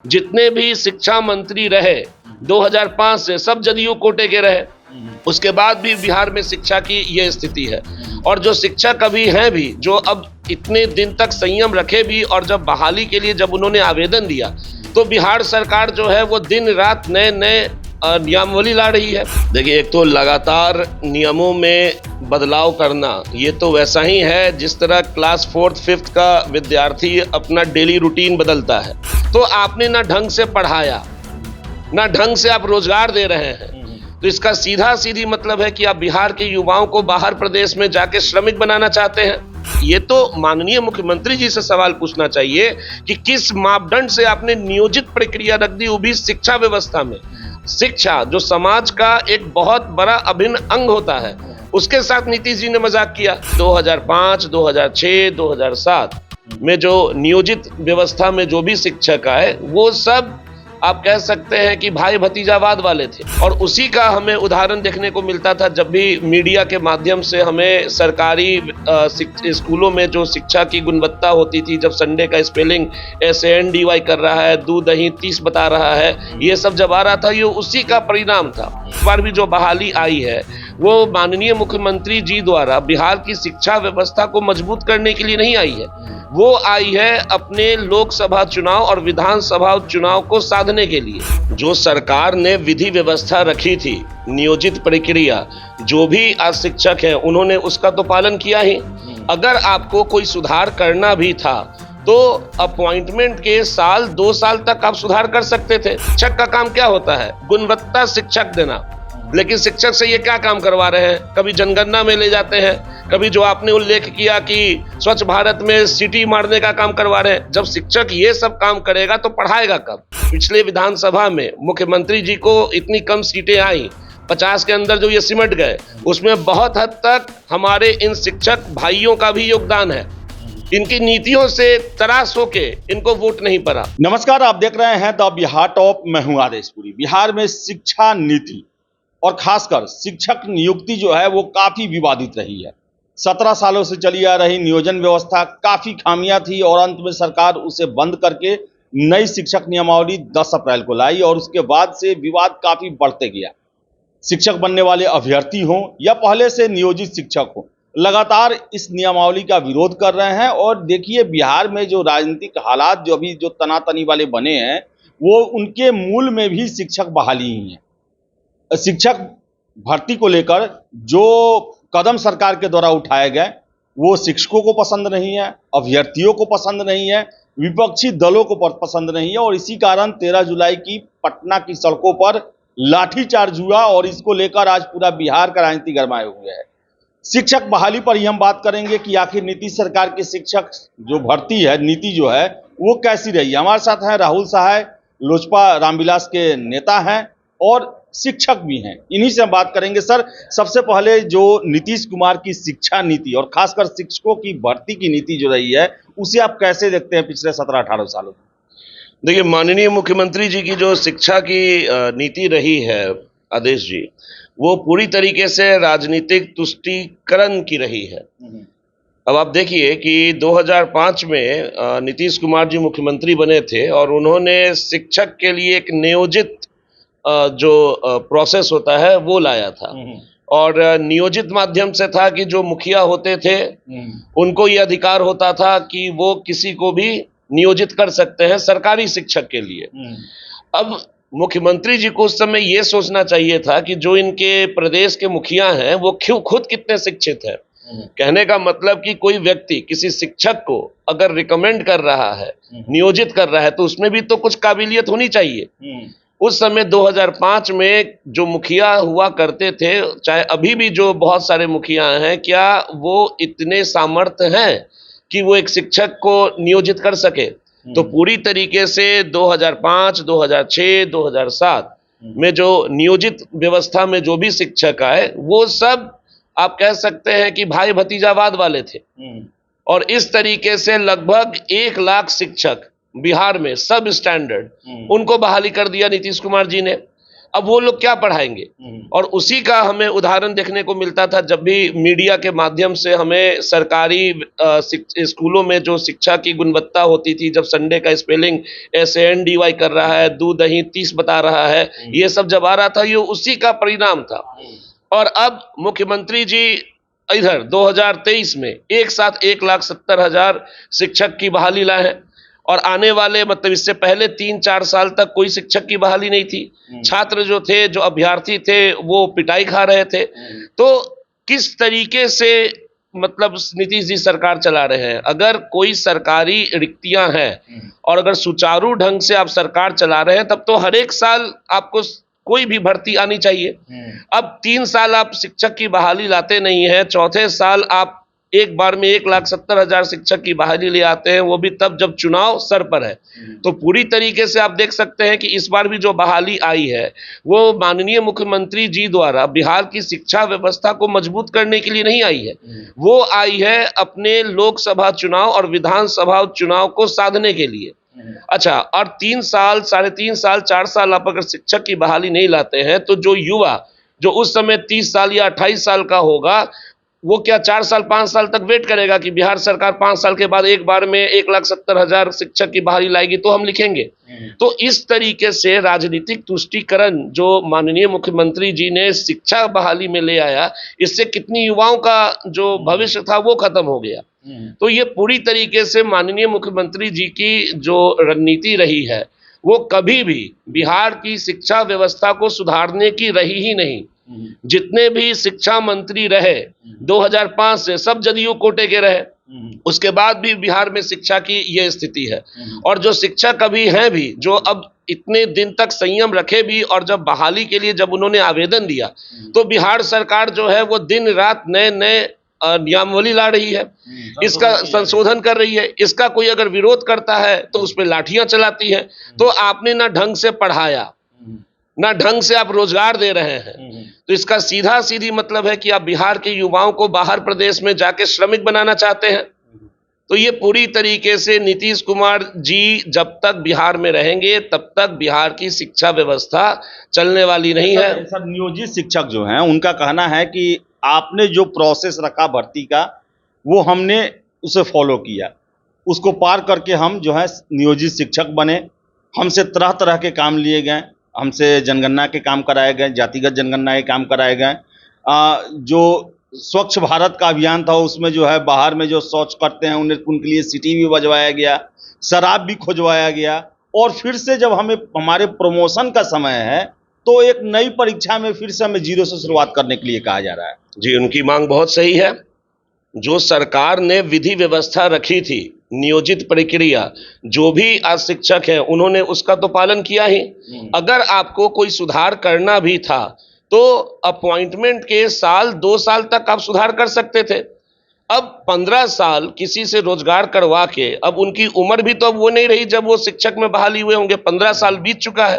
जितने भी शिक्षा मंत्री रहे 2005 से सब जदयू कोटे के रहे। उसके बाद भी बिहार में शिक्षा की ये स्थिति है। और जो शिक्षक अभी हैं भी, जो अब इतने दिन तक संयम रखे भी, और जब बहाली के लिए जब उन्होंने आवेदन दिया तो बिहार सरकार जो है वो दिन रात नए नए नियमावली ला रही है। देखिए, एक तो लगातार नियमों में बदलाव करना, ये तो वैसा ही है जिस तरह क्लास 4th 5th का विद्यार्थी अपना डेली रूटीन बदलता है। तो आपने ना ढंग से पढ़ाया, ना ढंग से आप रोजगार दे रहे हैं, तो इसका सीधा सीधी मतलब है कि आप बिहार के युवाओं को बाहर प्रदेश में जाके श्रमिक बनाना चाहते हैं। ये तो माननीय मुख्यमंत्री जी से सवाल पूछना चाहिए कि किस मापदंड से आपने नियोजित प्रक्रिया रख दी, वो भी शिक्षा व्यवस्था में। शिक्षा जो समाज का एक बहुत बड़ा अभिन्न अंग होता है, उसके साथ नीतीश जी ने मजाक किया। 2005, 2006, 2007 में जो नियोजित व्यवस्था में जो भी शिक्षक आए, वो सब आप कह सकते हैं कि भाई भतीजावाद वाले थे। और उसी का हमें उदाहरण देखने को मिलता था जब भी मीडिया के माध्यम से हमें सरकारी स्कूलों में जो शिक्षा की गुणवत्ता होती थी, जब संडे का स्पेलिंग SANDY कर रहा है, दूध दही 30 बता रहा है, ये सब जब आ रहा था, ये उसी का परिणाम था। इस बार भी जो बहाली आई है वो माननीय मुख्यमंत्री जी द्वारा बिहार की शिक्षा व्यवस्था को मजबूत करने के लिए नहीं आई है, वो आई है अपने लोकसभा चुनाव और विधानसभा चुनाव को साधने के लिए। जो सरकार ने विधि व्यवस्था रखी थी, नियोजित प्रक्रिया, जो भी आज शिक्षक हैं उन्होंने उसका तो पालन किया ही। अगर आपको कोई सुधार करना भी था तो अपॉइंटमेंट के साल 2 साल तक आप सुधार कर सकते थे। शिक्षक का काम क्या होता है? गुणवत्ता शिक्षक देना। लेकिन शिक्षक से ये क्या काम करवा रहे हैं? कभी जनगणना में ले जाते हैं, कभी जो आपने उल्लेख किया कि स्वच्छ भारत में सीटी मारने का काम करवा रहे हैं। जब शिक्षक ये सब काम करेगा तो पढ़ाएगा कब? पिछले विधानसभा में मुख्यमंत्री जी को इतनी कम सीटें आई, 50 के अंदर जो ये सिमट गए, उसमें बहुत हद तक हमारे इन शिक्षक भाइयों का भी योगदान है। इनकी नीतियों से त्रास होके इनको वोट नहीं पड़ा। नमस्कार, आप देख रहे हैं द बिहार टॉप। मैं हूं आदेशपुरी। बिहार में शिक्षा नीति और खासकर शिक्षक नियुक्ति जो है वो काफी विवादित रही है। 17 सालों से चली आ रही नियोजन व्यवस्था काफी खामियां थी और अंत में सरकार उसे बंद करके नई शिक्षक नियमावली 10 अप्रैल को लाई और उसके बाद से विवाद काफी बढ़ते गया। शिक्षक बनने वाले अभ्यर्थी हों या पहले से नियोजित शिक्षक हों, लगातार इस नियमावली का विरोध कर रहे हैं। और देखिए, बिहार में जो राजनीतिक हालात जो अभी जो तनातनी वाले बने हैं, वो उनके मूल में भी शिक्षक बहाली ही है। शिक्षक भर्ती को लेकर जो कदम सरकार के द्वारा उठाए गए वो शिक्षकों को पसंद नहीं है, अभ्यर्थियों को पसंद नहीं है, विपक्षी दलों को पसंद नहीं है। और इसी कारण 13 जुलाई की पटना की सड़कों पर लाठीचार्ज हुआ और इसको लेकर आज पूरा बिहार का राजनीति गरमाए हुए है। शिक्षक बहाली पर ही हम बात करेंगे कि आखिर नीतीश सरकार की शिक्षक जो भर्ती है, नीति जो है वो कैसी रही। हमारे साथ हैं राहुल सहाय, लोजपा रामविलास के नेता हैं और शिक्षक भी हैं। इन्हीं से हम बात करेंगे। सर, सबसे पहले जो नीतीश कुमार की शिक्षा नीति और खासकर शिक्षकों की भर्ती की नीति जो रही है, उसे आप कैसे देखते हैं पिछले 17-18 सालों में? देखिए, माननीय मुख्यमंत्री जी की जो शिक्षा की नीति रही है आदेश जी, वो पूरी तरीके से राजनीतिक तुष्टीकरण की रही है। अब आप देखिए कि 2005 में नीतीश कुमार जी मुख्यमंत्री बने थे और उन्होंने शिक्षक के लिए एक नियोजित जो प्रोसेस होता है वो लाया था। और नियोजित माध्यम से था कि जो मुखिया होते थे उनको ये अधिकार होता था कि वो किसी को भी नियोजित कर सकते हैं सरकारी शिक्षक के लिए। अब मुख्यमंत्री जी को उस समय ये सोचना चाहिए था कि जो इनके प्रदेश के मुखिया हैं वो खुद कितने शिक्षित हैं। कहने का मतलब कि कोई व्यक्ति किसी शिक्षक को अगर रिकमेंड कर रहा है, नियोजित कर रहा है, तो उसमें भी तो कुछ काबिलियत होनी चाहिए। उस समय 2005 में जो मुखिया हुआ करते थे, चाहे अभी भी जो बहुत सारे मुखिया हैं, क्या वो इतने सामर्थ्य हैं कि वो एक शिक्षक को नियोजित कर सके? तो पूरी तरीके से 2005, 2006, 2007 में जो नियोजित व्यवस्था में जो भी शिक्षक आए, वो सब आप कह सकते हैं कि भाई भतीजावाद वाले थे। और इस तरीके से लगभग 1 लाख शिक्षक बिहार में सब स्टैंडर्ड, उनको बहाली कर दिया नीतीश कुमार जी ने। अब वो लोग क्या पढ़ाएंगे। और उसी का हमें उदाहरण देखने को मिलता था जब भी मीडिया के माध्यम से हमें सरकारी स्कूलों में जो शिक्षा की गुणवत्ता होती थी, जब संडे का स्पेलिंग SANDY कर रहा है, दूध दही 30 बता रहा है, ये सब जब आ रहा था, ये उसी का परिणाम था। और अब मुख्यमंत्री जी इधर 2023 में एक साथ 1,70,000 शिक्षक की बहाली लाए हैं। और आने वाले मतलब इससे पहले 3-4 साल तक कोई शिक्षक की बहाली नहीं थी। छात्र जो थे, जो अभ्यर्थी थे, वो पिटाई खा रहे थे। तो किस तरीके से मतलब नीतीश जी सरकार चला रहे हैं। अगर कोई सरकारी रिक्तियां हैं और अगर सुचारू ढंग से आप सरकार चला रहे हैं, तब तो हर एक साल आपको कोई भी भर्ती आनी चाहिए। अब 3 साल आप शिक्षक की बहाली लाते नहीं है, चौथे साल आप एक बार में 1,70,000 शिक्षक की बहाली ले आते हैं, वो भी तब जब चुनाव सर पर है। तो पूरी तरीके से आप देख सकते हैं कि इस बार भी जो बहाली आई है वो माननीय मुख्यमंत्री जी द्वारा बिहार की शिक्षा व्यवस्था को मजबूत करने के लिए नहीं आई है, वो आई है अपने लोकसभा चुनाव और विधानसभा चुनाव को साधने के लिए। अच्छा, और 3 साल, 3.5 साल, 4 साल आप अगर शिक्षक की बहाली नहीं लाते हैं, तो जो युवा जो उस समय 30 साल या 28 साल का होगा, वो क्या 4 साल 5 साल तक वेट करेगा कि बिहार सरकार 5 साल के बाद एक बार में 1,70,000 शिक्षक की बहाली लाएगी तो हम लिखेंगे। तो इस तरीके से राजनीतिक तुष्टीकरण जो माननीय मुख्यमंत्री जी ने शिक्षा बहाली में ले आया, इससे कितनी युवाओं का जो भविष्य था वो खत्म हो गया। तो ये पूरी तरीके से माननीय मुख्यमंत्री जी की जो रणनीति रही है, वो कभी भी बिहार की शिक्षा व्यवस्था को सुधारने की रही ही नहीं। जितने भी शिक्षा मंत्री रहे 2005 से, सब जदयू कोटे के रहे। उसके बाद भी बिहार में शिक्षा की ये स्थिति है। और जो शिक्षक अभी हैं भी, जो अब इतने दिन तक संयम रखे भी, और जब बहाली के लिए जब उन्होंने आवेदन दिया, तो बिहार सरकार जो है वो दिन रात नए नए नियमावली ला रही है, इसका संशोधन कर रही है। इसका कोई अगर विरोध करता है तो उस पर लाठियां चलाती है। तो आपने ना ढंग से पढ़ाया, ना ढंग से आप रोजगार दे रहे हैं। तो इसका सीधा सीधी मतलब है कि आप बिहार के युवाओं को बाहर प्रदेश में जाके श्रमिक बनाना चाहते हैं। तो ये पूरी तरीके से नीतीश कुमार जी जब तक बिहार में रहेंगे, तब तक बिहार की शिक्षा व्यवस्था चलने वाली नहीं है। सर, नियोजित शिक्षक जो हैं, उनका कहना है कि आपने जो प्रोसेस रखा भर्ती का, वो हमने उसे फॉलो किया, उसको पार करके हम जो है नियोजित शिक्षक बने। हमसे तरह तरह के काम लिए गए, हमसे जनगणना के काम कराए गए, जातिगत जनगणना के काम कराए गए। जो स्वच्छ भारत का अभियान था, उसमें जो है बाहर में जो शौच करते हैं उनके लिए सिटी भी बजवाया गया, शराब भी खुजवाया गया। और फिर से जब हमारे प्रमोशन का समय है, तो एक नई परीक्षा में फिर से हमें जीरो से शुरुआत करने के लिए कहा जा रहा है। जी, उनकी मांग बहुत सही है। जो सरकार ने विधि व्यवस्था रखी थी, नियोजित प्रक्रिया, जो भी आज शिक्षक हैं उन्होंने उसका तो पालन किया ही। अगर आपको कोई सुधार करना भी था तो अपॉइंटमेंट के साल 2 साल तक आप सुधार कर सकते थे। अब 15 साल किसी से रोजगार करवा के, अब उनकी उम्र भी तो अब वो नहीं रही जब वो शिक्षक में बहाली हुए होंगे। 15 साल बीत चुका है।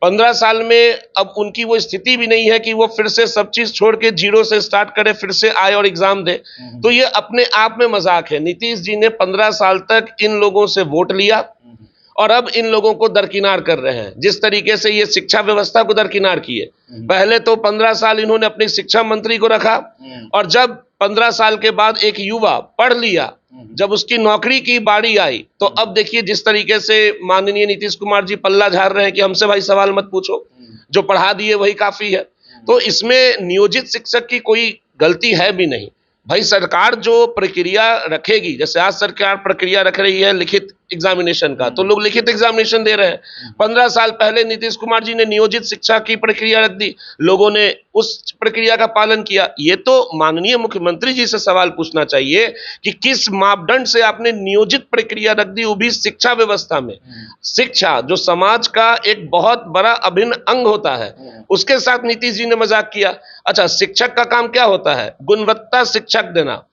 15 साल में अब उनकी वो स्थिति भी नहीं है कि वो फिर से सब चीज छोड़ के जीरो से स्टार्ट करे, फिर से आए और एग्जाम दे। तो ये अपने आप में मजाक है। नीतीश जी ने 15 साल तक इन लोगों से वोट लिया और अब इन लोगों को दरकिनार कर रहे हैं। जिस तरीके से ये शिक्षा व्यवस्था को दरकिनार किए, पहले तो 15 साल इन्होंने अपने शिक्षा मंत्री को रखा, और जब 15 साल के बाद एक युवा पढ़ लिया, जब उसकी नौकरी की बारी आई, तो अब देखिए जिस तरीके से माननीय नीतीश कुमार जी पल्ला झाड़ रहे हैं कि हमसे भाई सवाल मत पूछो, जो पढ़ा दिए वही काफी है। तो इसमें नियोजित शिक्षक की कोई गलती है भी नहीं। भाई सरकार जो प्रक्रिया रखेगी, जैसे आज सरकार प्रक्रिया रख रही है लिखित एग्जामिनेशन का, तो लोग लिखित एग्जामिनेशन दे रहे हैं। 15 साल पहले नीतीश कुमार जी ने नियोजित शिक्षा की प्रक्रिया रख दी, लोगों ने उस प्रक्रिया का पालन किया। ये तो माननीय मुख्यमंत्री जी से सवाल पूछना चाहिए कि किस मापदंड से आपने नियोजित प्रक्रिया रख दी, वो भी शिक्षा व्यवस्था में। शिक्षा जो समाज का एक बहुत बड़ा अभिन्न अंग होता है, उसके साथ नीतीश जी ने मजाक किया। अच्छा, शिक्षक का काम क्या होता है? गुणवत्ता शिक्षक देना।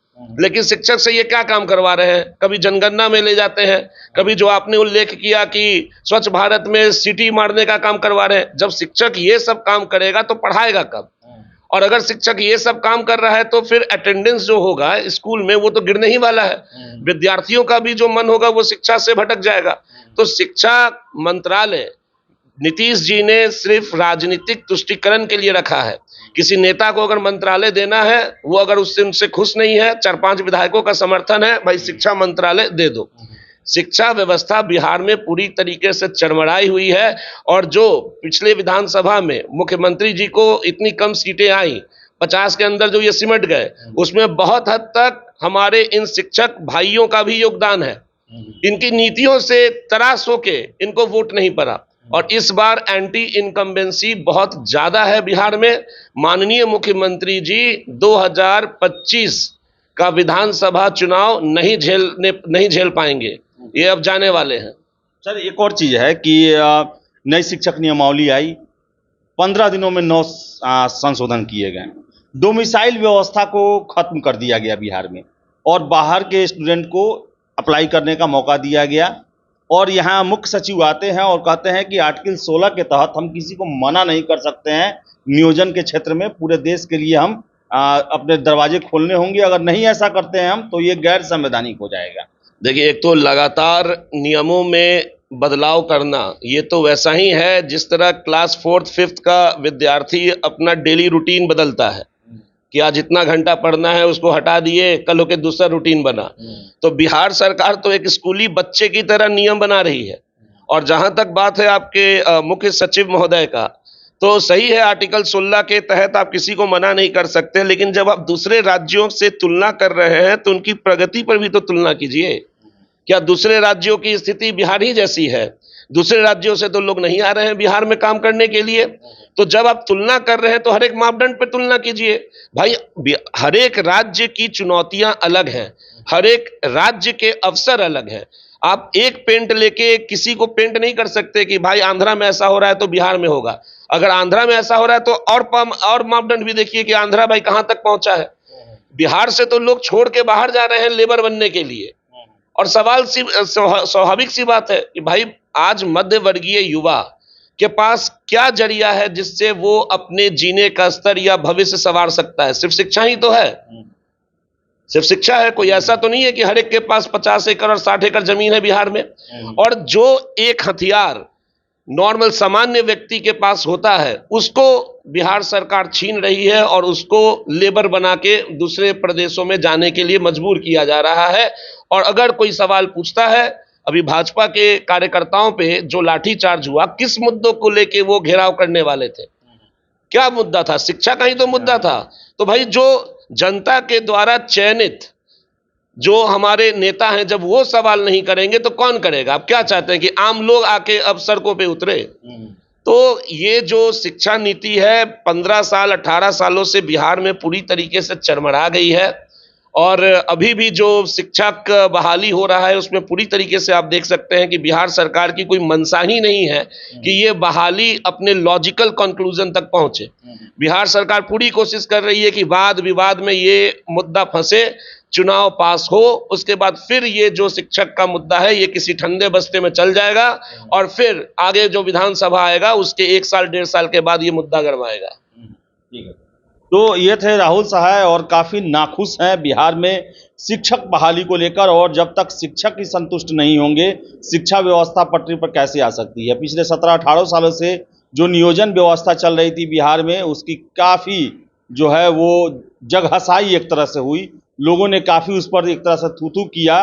लेकिन शिक्षक से ये क्या काम करवा रहे हैं? कभी जनगणना में ले जाते हैं, कभी जो आपने उल्लेख किया कि स्वच्छ भारत में सिटी मारने का काम करवा रहे हैं। जब शिक्षक ये सब काम करेगा तो पढ़ाएगा कब? और अगर शिक्षक ये सब काम कर रहा है तो फिर अटेंडेंस जो होगा स्कूल में वो तो गिरने ही वाला है। विद्यार्थियों का भी जो मन होगा वो शिक्षा से भटक जाएगा। तो शिक्षा मंत्रालय नीतीश जी ने सिर्फ राजनीतिक तुष्टीकरण के लिए रखा है। किसी नेता को अगर मंत्रालय देना है, वो अगर उससे उनसे खुश नहीं है, 4-5 विधायकों का समर्थन है, भाई शिक्षा मंत्रालय दे दो। शिक्षा व्यवस्था बिहार में पूरी तरीके से चरमराई हुई है। और जो पिछले विधानसभा में मुख्यमंत्री जी को इतनी कम सीटें आई, 50 के अंदर जो ये सिमट गए, उसमें बहुत हद तक हमारे इन शिक्षक भाइयों का भी योगदान है। इनकी नीतियों से त्रास होके इनको वोट नहीं पड़ा। और इस बार एंटी इनकम्बेंसी बहुत ज्यादा है बिहार में। माननीय मुख्यमंत्री जी 2025 का विधानसभा चुनाव नहीं झेल पाएंगे, ये अब जाने वाले हैं। सर, एक और चीज है कि नई शिक्षक नियमावली आई, 15 दिनों में 9 संशोधन किए गए। डोमिसाइल व्यवस्था को खत्म कर दिया गया बिहार में, और बाहर के स्टूडेंट को अप्लाई करने का मौका दिया गया। और यहाँ मुख्य सचिव आते हैं और कहते हैं कि आर्टिकल 16 के तहत हम किसी को मना नहीं कर सकते हैं नियोजन के क्षेत्र में। पूरे देश के लिए हम अपने दरवाजे खोलने होंगे, अगर नहीं ऐसा करते हैं हम तो ये गैर संवैधानिक हो जाएगा। देखिए, एक तो लगातार नियमों में बदलाव करना, ये तो वैसा ही है जिस तरह क्लास 4th 5th का विद्यार्थी अपना डेली रूटीन बदलता है कि आज इतना घंटा पढ़ना है, उसको हटा दिए, कल होके दूसरा रूटीन बना। तो बिहार सरकार तो एक स्कूली बच्चे की तरह नियम बना रही है। और जहां तक बात है आपके मुख्य सचिव महोदय का, तो सही है, आर्टिकल 16 के तहत आप किसी को मना नहीं कर सकते, लेकिन जब आप दूसरे राज्यों से तुलना कर रहे हैं तो उनकी प्रगति पर भी तो तुलना कीजिए। क्या दूसरे राज्यों की स्थिति बिहार ही जैसी है? दूसरे राज्यों से तो लोग नहीं आ रहे हैं बिहार में काम करने के लिए। तो जब आप तुलना कर रहे हैं तो हर एक मापदंड पर तुलना कीजिए। भाई, हर एक राज्य की चुनौतियां अलग हैं, हर एक राज्य के अवसर अलग हैं। आप एक पेंट लेके किसी को पेंट नहीं कर सकते कि भाई आंध्रा में ऐसा हो रहा है तो बिहार में होगा। अगर आंध्रा में ऐसा हो रहा है तो और मापदंड भी देखिए कि आंध्रा भाई कहां तक पहुंचा है। बिहार से तो लोग छोड़ के बाहर जा रहे हैं लेबर बनने के लिए। और स्वाभाविक सी बात है कि भाई आज मध्य वर्गीय युवा के पास क्या जरिया है जिससे वो अपने जीने का स्तर या भविष्य संवार सकता है? सिर्फ शिक्षा ही तो है, सिर्फ शिक्षा है। कोई ऐसा तो नहीं है कि हर एक के पास 50 एकड़ और 60 एकड़ जमीन है बिहार में। और जो एक हथियार नॉर्मल सामान्य व्यक्ति के पास होता है, उसको बिहार सरकार छीन रही है और उसको लेबर बना के दूसरे प्रदेशों में जाने के लिए मजबूर किया जा रहा है। और अगर कोई सवाल पूछता है, अभी भाजपा के कार्यकर्ताओं पे जो लाठीचार्ज हुआ, किस मुद्दों को लेके वो घेराव करने वाले थे? क्या मुद्दा था? शिक्षा का ही तो मुद्दा था। तो भाई, जो जनता के द्वारा चयनित जो हमारे नेता हैं, जब वो सवाल नहीं करेंगे तो कौन करेगा? आप क्या चाहते हैं कि आम लोग आके अब सड़कों पे उतरे? तो ये जो शिक्षा नीति है 15 साल 18 सालों से बिहार में पूरी तरीके से चरमरा गई है। और अभी भी जो शिक्षक बहाली हो रहा है उसमें पूरी तरीके से आप देख सकते हैं कि बिहार सरकार की कोई मंशा ही नहीं है कि ये बहाली अपने लॉजिकल कंक्लूजन तक पहुंचे। बिहार सरकार पूरी कोशिश कर रही है कि वाद विवाद में ये मुद्दा फंसे, चुनाव पास हो, उसके बाद फिर ये जो शिक्षक का मुद्दा है ये किसी ठंडे बस्ते में चल जाएगा और फिर आगे जो विधानसभा आएगा उसके 1 साल 1.5 साल के बाद ये मुद्दा गरमाएगा। ठीक है, तो ये थे राहुल सहाय और काफी नाखुश हैं बिहार में शिक्षक बहाली को लेकर। और जब तक शिक्षक ही संतुष्ट नहीं होंगे, शिक्षा व्यवस्था पटरी पर कैसे आ सकती है? पिछले 17-18 सालों से जो नियोजन व्यवस्था चल रही थी बिहार में, उसकी काफी जो है वो जगहसाई एक तरह से हुई। लोगों ने काफी उस पर एक तरह से थू-थू किया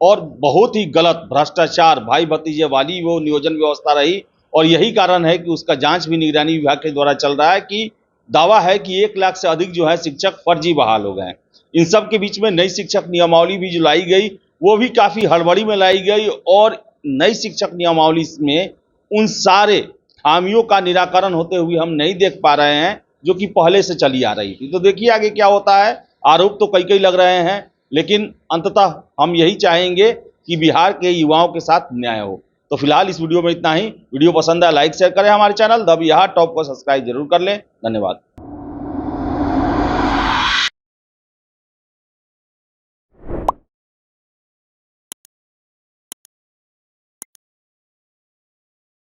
और बहुत ही गलत भ्रष्टाचार, भाई भतीजे वाली वो नियोजन व्यवस्था रही। और यही कारण है कि उसका जांच भी निगरानी विभाग के द्वारा चल रहा है कि दावा है कि 1 लाख से अधिक जो है शिक्षक फर्जी बहाल हो गए हैं। इन सब के बीच में नई शिक्षक नियमावली भी जो लाई गई वो भी काफी हड़बड़ी में लाई गई। और नई शिक्षक नियमावली में उन सारे खामियों का निराकरण होते हुए हम नहीं देख पा रहे हैं जो कि पहले से चली आ रही थी। तो देखिए आगे क्या होता है। आरोप तो कई लग रहे हैं, लेकिन अंततः हम यही चाहेंगे कि बिहार के युवाओं के साथ न्याय हो। तो फिलहाल इस वीडियो में इतना ही। वीडियो पसंद है लाइक शेयर करें, हमारे चैनल द बिहार टॉप को सब्सक्राइब जरूर कर लें। धन्यवाद।